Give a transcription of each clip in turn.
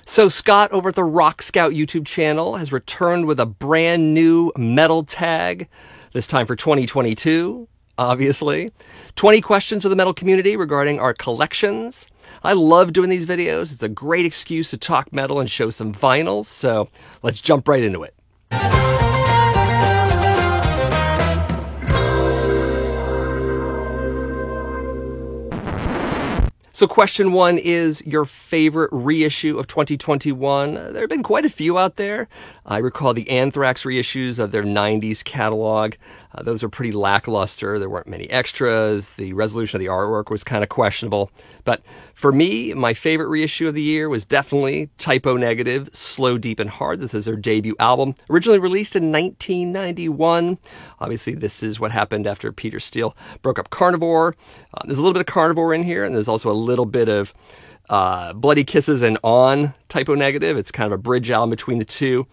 So Scott over at the Rock Scout YouTube channel has returned with a brand new metal tag, this time for 2022, obviously. 20 questions for the metal community regarding our collections. I love doing these videos. It's a great excuse to talk metal and show some vinyls, so let's jump right into it. So question one is your favorite reissue of 2021. There have been quite a few out there. I recall the Anthrax reissues of their 90s catalog. Those are pretty lackluster. There weren't many extras. The resolution of the artwork was kind of questionable. But for me, my favorite reissue of the year was definitely Type O Negative, Slow, Deep, and Hard. This is their debut album, originally released in 1991. Obviously, this is what happened after Peter Steele broke up Carnivore. There's a little bit of Carnivore in here, and there's also a little bit of Bloody Kisses and On Type O Negative. It's kind of a bridge album between the two.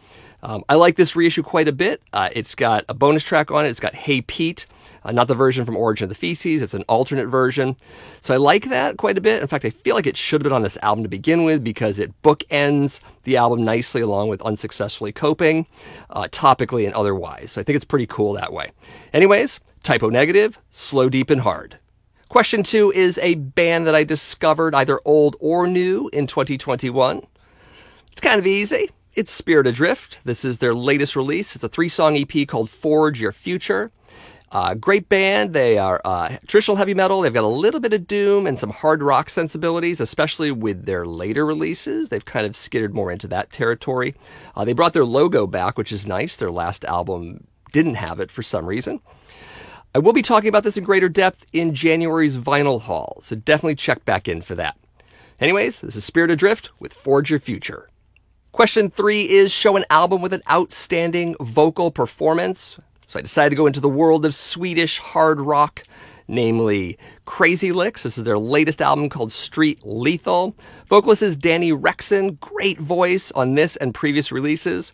I like this reissue quite a bit. It's got a bonus track on it. It's got Hey Pete, not the version from Origin of the Feces. It's an alternate version. So I like that quite a bit. In fact, I feel like it should have been on this album to begin with because it bookends the album nicely along with Unsuccessfully Coping, topically and otherwise. So I think it's pretty cool that way. Anyways, Type O Negative, Slow, Deep, and Hard. Question two is a band that I discovered either old or new in 2021. It's kind of easy. It's Spirit Adrift. This is their latest release. It's a 3-song EP called Forge Your Future. Great band. They are traditional heavy metal. They've got a little bit of doom and some hard rock sensibilities, especially with their later releases. They've kind of skittered more into that territory. They brought their logo back, which is nice. Their last album didn't have it for some reason. I will be talking about this in greater depth in January's vinyl haul, so definitely check back in for that. Anyways, this is Spirit Adrift with Forge Your Future. Question three is show an album with an outstanding vocal performance. So I decided to go into the world of Swedish hard rock, namely Crazy Licks. This is their latest album called Street Lethal. Vocalist is Danny Rexon. Great voice on this and previous releases.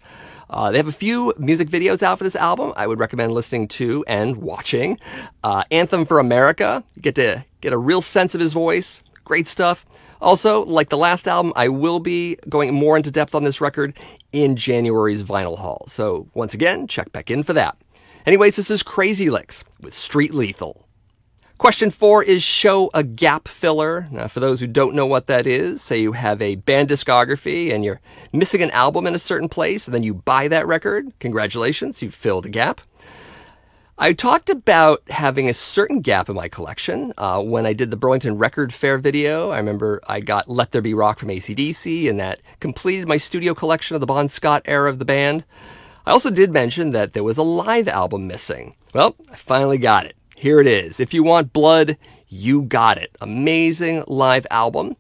They have a few music videos out for this album I would recommend listening to and watching. Anthem for America. You get to get a real sense of his voice. Great stuff. Also, like the last album, I will be going more into depth on this record in January's vinyl haul. So once again, check back in for that. Anyways, this is Crazy Licks with Street Lethal. Question four is show a gap filler. Now, for those who don't know what that is, say you have a band discography and you're missing an album in a certain place, and then you buy that record. Congratulations, you filled a gap. I talked about having a certain gap in my collection when I did the Burlington Record Fair video. I remember I got Let There Be Rock from AC/DC, and that completed my studio collection of the Bon Scott era of the band. I also did mention that there was a live album missing. Well, I finally got it. Here it is. If You Want Blood, You Got It. Amazing live album.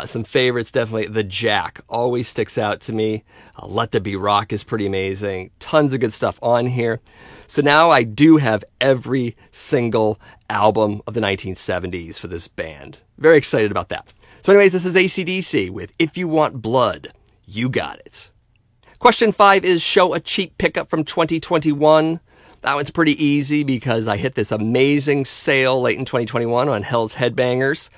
Some favorites, definitely. The Jack always sticks out to me. Let There Be Rock is pretty amazing. Tons of good stuff on here. So now I do have every single album of the 1970s for this band. Very excited about that. So anyways, this is AC/DC with If You Want Blood, You Got It. Question five is show a cheap pickup from 2021. That one's pretty easy because I hit this amazing sale late in 2021 on Hell's Headbangers.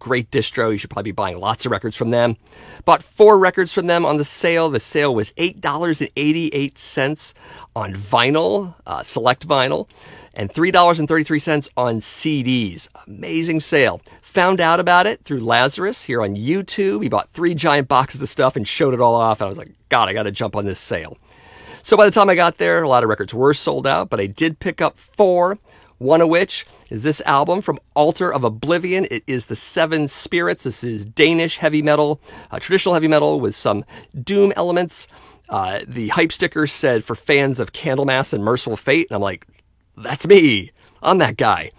Great distro. You should probably be buying lots of records from them. Bought 4 records from them on the sale. The sale was $8.88 on vinyl, select vinyl, and $3.33 on CDs. Amazing sale. Found out about it through Lazarus here on YouTube. He bought 3 giant boxes of stuff and showed it all off. And I was like, God, I got to jump on this sale. So by the time I got there, a lot of records were sold out, but I did pick up 4, one of which is this album from Altar of Oblivion. It is the Seven Spirits. This is Danish heavy metal, traditional heavy metal with some doom elements. The hype sticker said for fans of Candlemass and Merciful Fate, and I'm like, that's me. I'm that guy.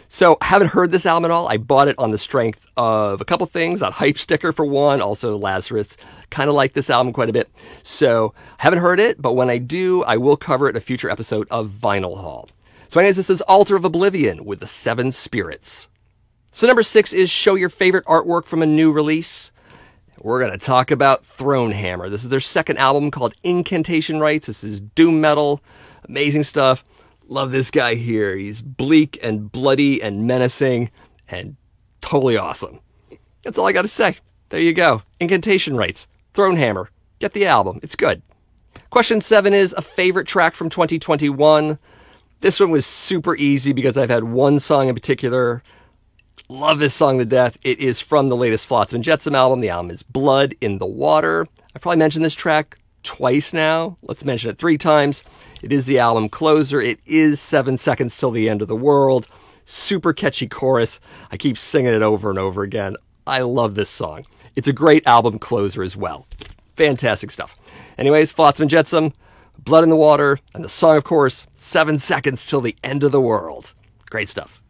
So I haven't heard this album at all. I bought it on the strength of a couple things, that hype sticker for one, also Lazarus. Kind of like this album quite a bit. So I haven't heard it, but when I do, I will cover it in a future episode of Vinyl Haul. So anyways, this is Altar of Oblivion with the Seven Spirits. So number 6 is show your favorite artwork from a new release. We're going to talk about Thronehammer. This is their second album called Incantation Rites. This is doom metal. Amazing stuff. Love this guy here. He's bleak and bloody and menacing and totally awesome. That's all I got to say. There you go. Incantation Rites. Throne Hammer. Get the album. It's good. Question 7 is a favorite track from 2021. This one was super easy because I've had one song in particular. Love this song to death. It is from the latest Flotsam and Jetsam album. The album is Blood in the Water. I've probably mentioned this track twice now. Let's mention it 3 times. It is the album closer. It is 7 Seconds Till the End of the World. Super catchy chorus. I keep singing it over and over again. I love this song. It's a great album closer as well. Fantastic stuff. Anyways, Flotsam and Jetsam, Blood in the Water, and the song, of course, 7 Seconds Till the End of the World. Great stuff.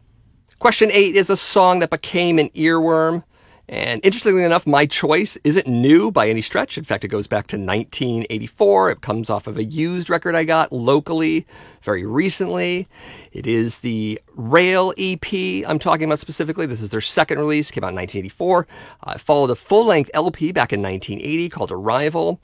Question 8 is a song that became an earworm. And interestingly enough, my choice isn't new by any stretch. In fact, it goes back to 1984. It comes off of a used record I got locally very recently. It is the Rail EP I'm talking about specifically. This is their second release, came out in 1984. It followed a full-length LP back in 1980 called Arrival.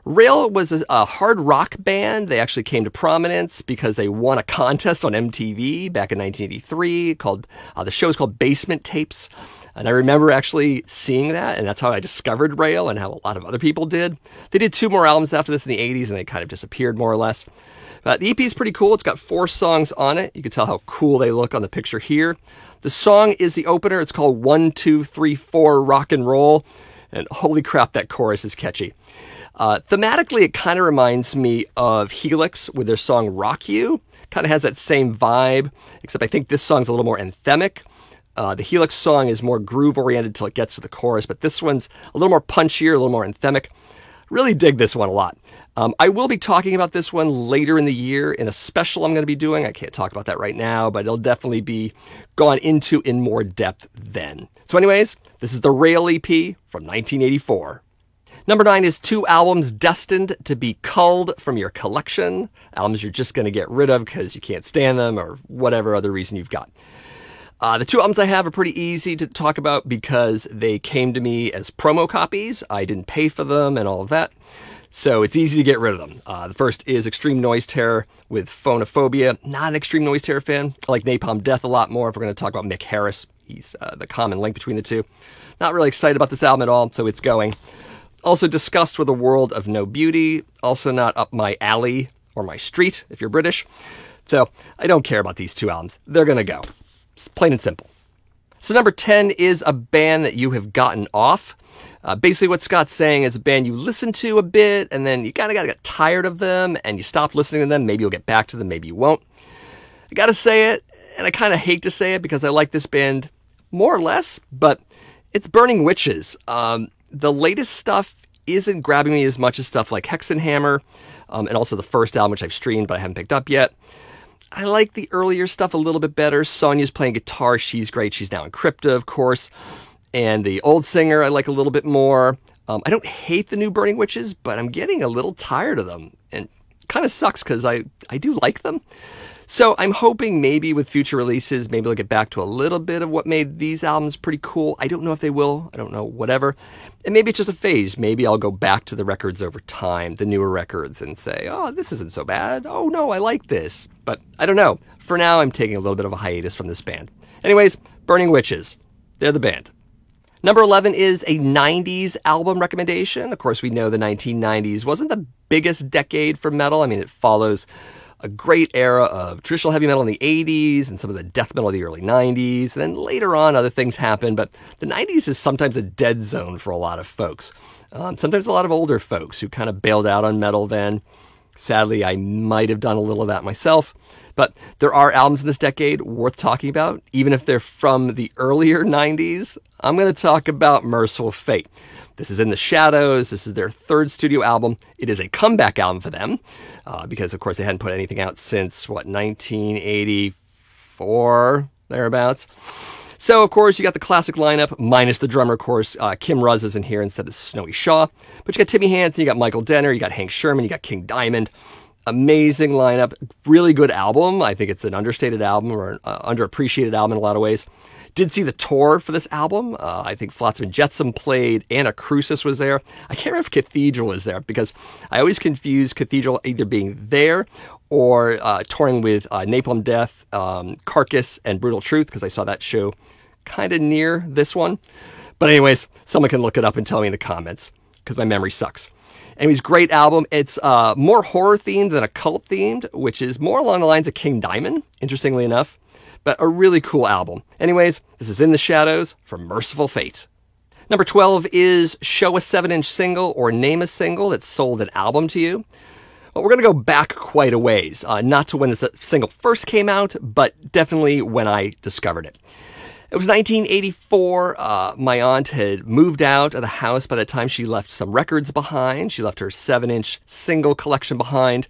Rail was a hard rock band. They actually came to prominence because they won a contest on MTV back in 1983 called, the show is called Basement Tapes. And I remember actually seeing that, and that's how I discovered Rail and how a lot of other people did. They did 2 more albums after this in the 80s, and they kind of disappeared more or less. But the EP is pretty cool. It's got 4 songs on it. You can tell how cool they look on the picture here. The song is the opener. It's called 1, 2, 3, 4 Rock and Roll. And holy crap, that chorus is catchy. Thematically, it kind of reminds me of Helix with their song Rock You. Kind of has that same vibe, except I think this song's a little more anthemic. The Helix song is more groove-oriented till it gets to the chorus, but this one's a little more punchier, a little more anthemic. Really dig this one a lot. I will be talking about this one later in the year in a special I'm going to be doing. I can't talk about that right now, but it'll definitely be gone into in more depth then. So anyways, this is the Rail EP from 1984. Number 9 is 2 albums destined to be culled from your collection. Albums you're just going to get rid of because you can't stand them or whatever other reason you've got. The 2 albums I have are pretty easy to talk about because they came to me as promo copies. I didn't pay for them and all of that. So it's easy to get rid of them. The first is Extreme Noise Terror with Phonophobia. Not an Extreme Noise Terror fan. I like Napalm Death a lot more if we're going to talk about Mick Harris. He's the common link between the 2. Not really excited about this album at all, so it's going. Also Disgust with a World of No Beauty. Also not up my alley or my street if you're British. So I don't care about these 2 albums. They're going to go. It's plain and simple. So number 10 is a band that you have gotten off. Basically what Scott's saying is a band you listen to a bit and then you kind of got to get tired of them and you stop listening to them. Maybe you'll get back to them, maybe you won't. I got to say it, and I kind of hate to say it because I like this band more or less, but it's Burning Witches. The latest stuff isn't grabbing me as much as stuff like Hexenhammer, and also the first album, which I've streamed but I haven't picked up yet. I like the earlier stuff a little bit better. Sonya's playing guitar. She's great. She's now in Crypta, of course. And the old singer I like a little bit more. I don't hate the new Burning Witches, but I'm getting a little tired of them. And it kind of sucks because I do like them. So I'm hoping maybe with future releases, maybe they'll get back to a little bit of what made these albums pretty cool. I don't know if they will. I don't know, whatever. And maybe it's just a phase. Maybe I'll go back to the records over time, the newer records, and say, oh, this isn't so bad. Oh, no, I like this. But I don't know. For now, I'm taking a little bit of a hiatus from this band. Anyways, Burning Witches. They're the band. Number 11 is a 90s album recommendation. Of course, we know the 1990s wasn't the biggest decade for metal. I mean, it follows a great era of traditional heavy metal in the 80s and some of the death metal of the early 90s. And then later on, other things happened. But the 90s is sometimes a dead zone for a lot of folks. Sometimes a lot of older folks who kind of bailed out on metal then. Sadly, I might have done a little of that myself. But there are albums in this decade worth talking about, even if they're from the earlier 90s. I'm going to talk about Merciful Fate. This is In the Shadows. This is their 3rd studio album. It is a comeback album for them because, of course, they hadn't put anything out since, 1984, thereabouts. So, of course, you got the classic lineup, minus the drummer, of course. Kim Ruz is in here instead of Snowy Shaw. But you got Timmy Hansen, you got Michael Denner, you got Hank Sherman, you got King Diamond. Amazing lineup. Really good album. I think it's an understated album or an underappreciated album in a lot of ways. Did see the tour for this album. I think Flotsam and Jetsam played. Anna Crucis was there. I can't remember if Cathedral was there because I always confuse Cathedral either being there or touring with Napalm Death, Carcass, and Brutal Truth because I saw that show kind of near this one. But anyways, someone can look it up and tell me in the comments. because my memory sucks. Anyways, great album. It's more horror themed than occult themed, which is more along the lines of King Diamond, interestingly enough, but a really cool album. Anyways, this is In the Shadows from Merciful Fate. Number 12 is Show a 7-inch single or name a single that sold an album to you. Well, we're going to go back quite a ways, not to when this single first came out, but definitely when I discovered it. It was 1984. My aunt had moved out of the house by the time she left some records behind. She left her 7-inch single collection behind.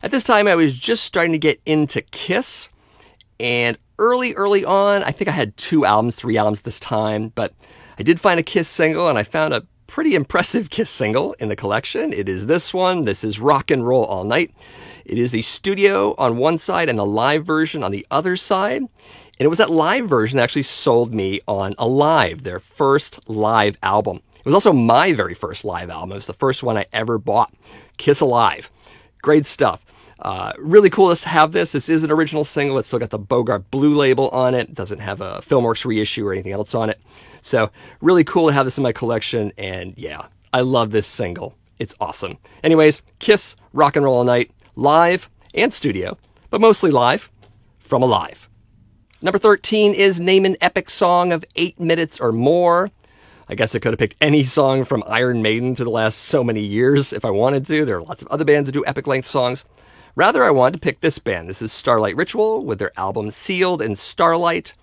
At this time, I was just starting to get into Kiss. And early on, I think I had 3 albums this time. But I did find a Kiss single, and I found a pretty impressive Kiss single in the collection. It is this one. This is Rock and Roll All Night. It is the studio on one side and the live version on the other side. And it was that live version that actually sold me on Alive, their first live album. It was also my very first live album. It was the first one I ever bought. Kiss Alive. Great stuff. Really cool to have this. This is an original single. It's still got the Bogart Blue label on it. It doesn't have a Filmworks reissue or anything else on it. So really cool to have this in my collection. And yeah, I love this single. It's awesome. Anyways, Kiss, Rock and Roll All Night, live and studio, but mostly live from Alive. Number 13 is Name an Epic Song of 8 minutes or more. I guess I could have picked any song from Iron Maiden to the last so many years if I wanted to. There are lots of other bands that do epic length songs. Rather, I wanted to pick this band. This is Starlight Ritual with their album Sealed in Starlight.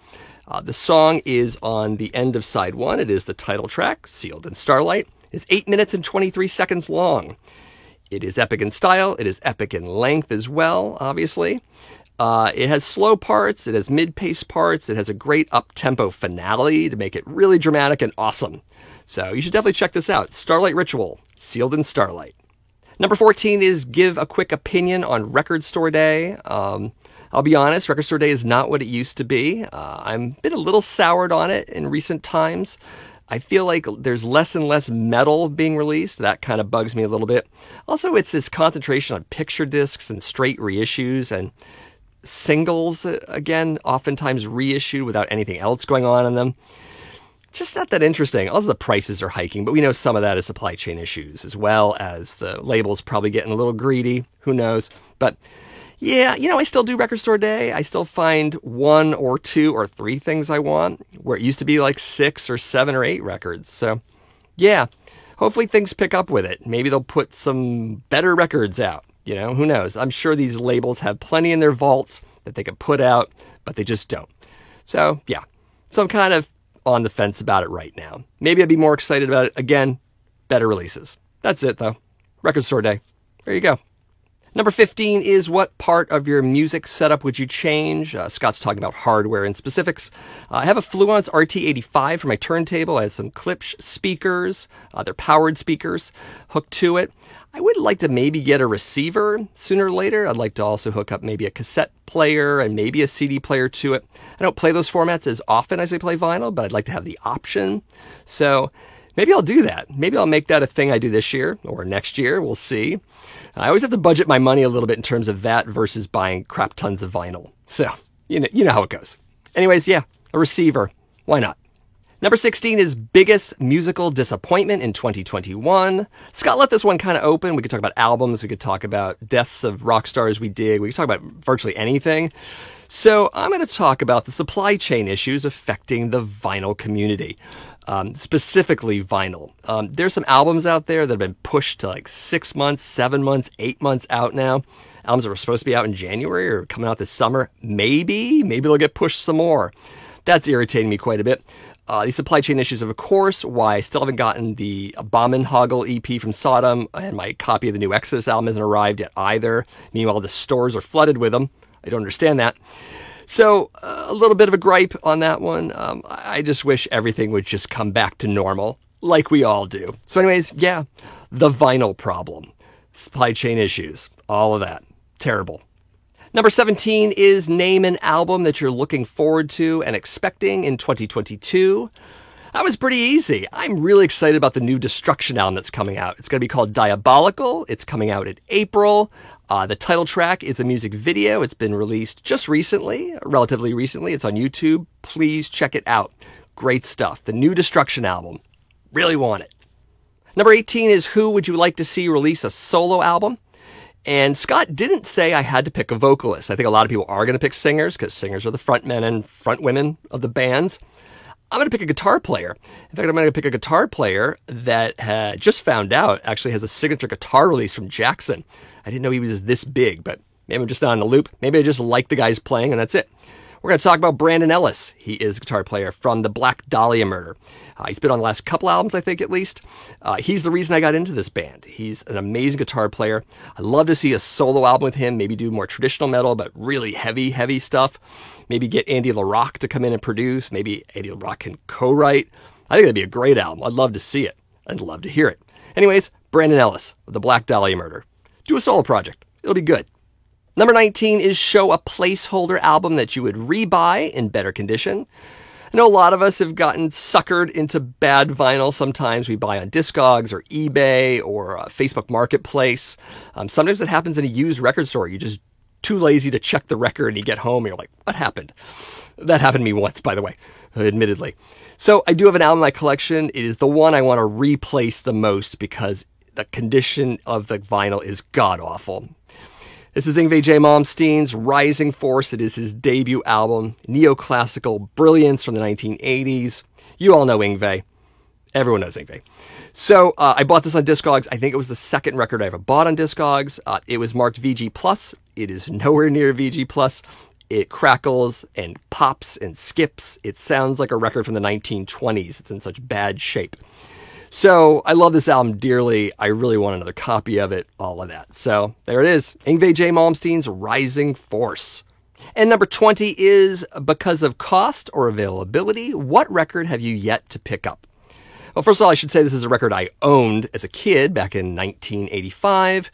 The song is on the end of side 1. It is the title track, Sealed in Starlight. It's 8 minutes and 23 seconds long. It is epic in style. It is epic in length as well, obviously. It has slow parts, it has mid-pace parts, it has a great up-tempo finale to make it really dramatic and awesome. So you should definitely check this out. Starlight Ritual, Sealed in Starlight. Number 14 is Give a Quick Opinion on Record Store Day. I'll be honest, Record Store Day is not what it used to be. I've been a little soured on it in recent times. I feel like there's less and less metal being released. That kind of bugs me a little bit. Also, it's this concentration on picture discs and straight reissues and singles, again, oftentimes reissued without anything else going on in them. Just not that interesting. Also, the prices are hiking, but we know some of that is supply chain issues, as well as the labels probably getting a little greedy. Who knows? But yeah, I still do Record Store Day. I still find 1 or 2 or 3 things I want, where it used to be like 6 or 7 or 8 records. So yeah, hopefully things pick up with it. Maybe they'll put some better records out. Who knows? I'm sure these labels have plenty in their vaults that they could put out, but they just don't. So, yeah. So I'm kind of on the fence about it right now. Maybe I'd be more excited about it. Again, better releases. That's it, though. Record Store Day. There you go. Number 15 is what part of your music setup would you change? Scott's talking about hardware and specifics. I have a Fluence RT85 for my turntable. I have some Klipsch speakers. They're powered speakers hooked to it. I would like to maybe get a receiver sooner or later. I'd like to also hook up maybe a cassette player and maybe a CD player to it. I don't play those formats as often as I play vinyl, but I'd like to have the option. So maybe I'll do that. Maybe I'll make that a thing I do this year or next year. We'll see. I always have to budget my money a little bit in terms of that versus buying crap tons of vinyl. So, you know how it goes. Anyways, yeah, a receiver. Why not? Number 16 is biggest musical disappointment in 2021. Scott left this one kind of open. We could talk about albums. We could talk about deaths of rock stars we dig. We could talk about virtually anything. So I'm going to talk about the supply chain issues affecting the vinyl community, specifically vinyl. There's some albums out there that have been pushed to like 6 months, 7 months, 8 months out now. Albums that were supposed to be out in January or coming out this summer. Maybe they'll get pushed some more. That's irritating me quite a bit. These supply chain issues, of course, why I still haven't gotten the Abominhoggle EP from Sodom, and my copy of the new Exodus album hasn't arrived yet either. Meanwhile, the stores are flooded with them. I don't understand that. So, a little bit of a gripe on that one. I just wish everything would just come back to normal, like we all do. So anyways, yeah, the vinyl problem. Supply chain issues. All of that. Terrible. Number 17 is name an album that you're looking forward to and expecting in 2022. That was pretty easy. I'm really excited about the new Destruction album that's coming out. It's going to be called Diabolical. It's coming out in April. The title track is a music video. It's been released just recently, relatively recently. It's on YouTube. Please check it out. Great stuff. The new Destruction album. Really want it. Number 18 is who would you like to see release a solo album? And Scott didn't say I had to pick a vocalist. I think a lot of people are going to pick singers because singers are the front men and front women of the bands. I'm going to pick a guitar player. In fact, I'm going to pick a guitar player that just found out actually has a signature guitar release from Jackson. I didn't know he was this big, but maybe I'm just not in the loop. Maybe I just like the guys playing and that's it. We're going to talk about Brandon Ellis. He is a guitar player from the Black Dahlia Murder. He's been on the last couple albums, I think, at least. He's the reason I got into this band. He's an amazing guitar player. I'd love to see a solo album with him, maybe do more traditional metal, but really heavy stuff. Maybe get Andy LaRock to come in and produce. Maybe Andy LaRock can co-write. I think that'd be a great album. I'd love to see it. I'd love to hear it. Anyways, Brandon Ellis with the Black Dahlia Murder. Do a solo project. It'll be good. Number 19 is show a placeholder album that you would rebuy in better condition. I know a lot of us have gotten suckered into bad vinyl. Sometimes we buy on Discogs or eBay or Facebook Marketplace. Sometimes it happens in a used record store. You're just too lazy to check the record and you get home and you're like, what happened? That happened to me once, by the way, admittedly. So I do have an album in my collection. It is the one I want to replace the most because the condition of the vinyl is god-awful. This is Yngwie J. Malmsteen's Rising Force. It is his debut album, neoclassical brilliance from the 1980s. You all know Yngwie. Everyone knows Yngwie. So I bought this on Discogs. I think it was the second record I ever bought on Discogs. It was marked VG+. It is nowhere near VG+. It crackles and pops and skips. It sounds like a record from the 1920s. It's in such bad shape. So I love this album dearly. I really want another copy of it, all of that. So there it is, Yngwie J. Malmsteen's Rising Force. And number 20 is, because of cost or availability, what record have you yet to pick up? Well, first of all, I should say this is a record I owned as a kid back in 1985.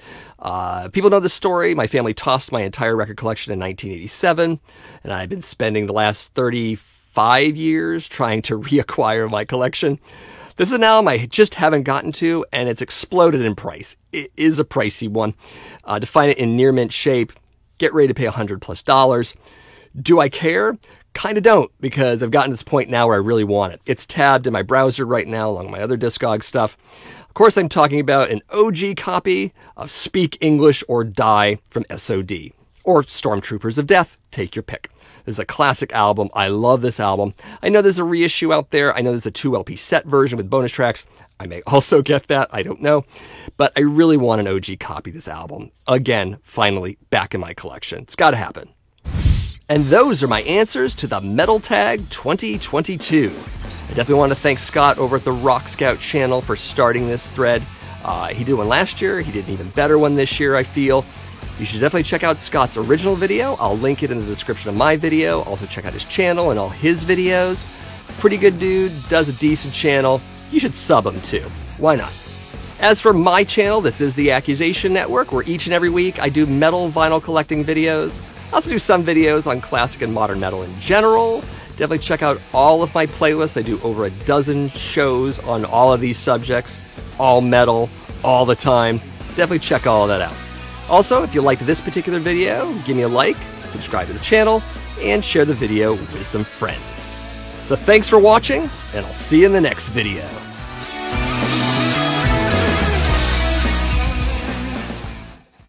People know the story. My family tossed my entire record collection in 1987, and I've been spending the last 35 years trying to reacquire my collection. This is an album I just haven't gotten to, and it's exploded in price. It is a pricey one. To find it in near mint shape, get ready to pay $100+. Do I care? Kind of don't, because I've gotten to this point now where I really want it. It's tabbed in my browser right now, along with my other Discog stuff. Of course, I'm talking about an OG copy of Speak English or Die from SOD, or Stormtroopers of Death. Take your pick. This is a classic album. I love this album. I know there's a reissue out there. I know there's a 2 LP set version with bonus tracks. I may also get that. I don't know. But I really want an OG copy of this album. Again, finally, back in my collection. It's got to happen. And those are my answers to the Metal Tag 2022. I definitely want to thank Scott over at the Rock Scout channel for starting this thread. He did one last year. He did an even better one this year, I feel. You should definitely check out Scott's original video. I'll link it in the description of my video. Also check out his channel and all his videos. Pretty good dude, does a decent channel. You should sub him too. Why not? As for my channel, this is the Accusation Network, where each and every week I do metal vinyl collecting videos. I also do some videos on classic and modern metal in general. Definitely check out all of my playlists. I do over a dozen shows on all of these subjects. All metal, all the time. Definitely check all of that out. Also, if you liked this particular video, give me a like, subscribe to the channel, and share the video with some friends. So thanks for watching, and I'll see you in the next video.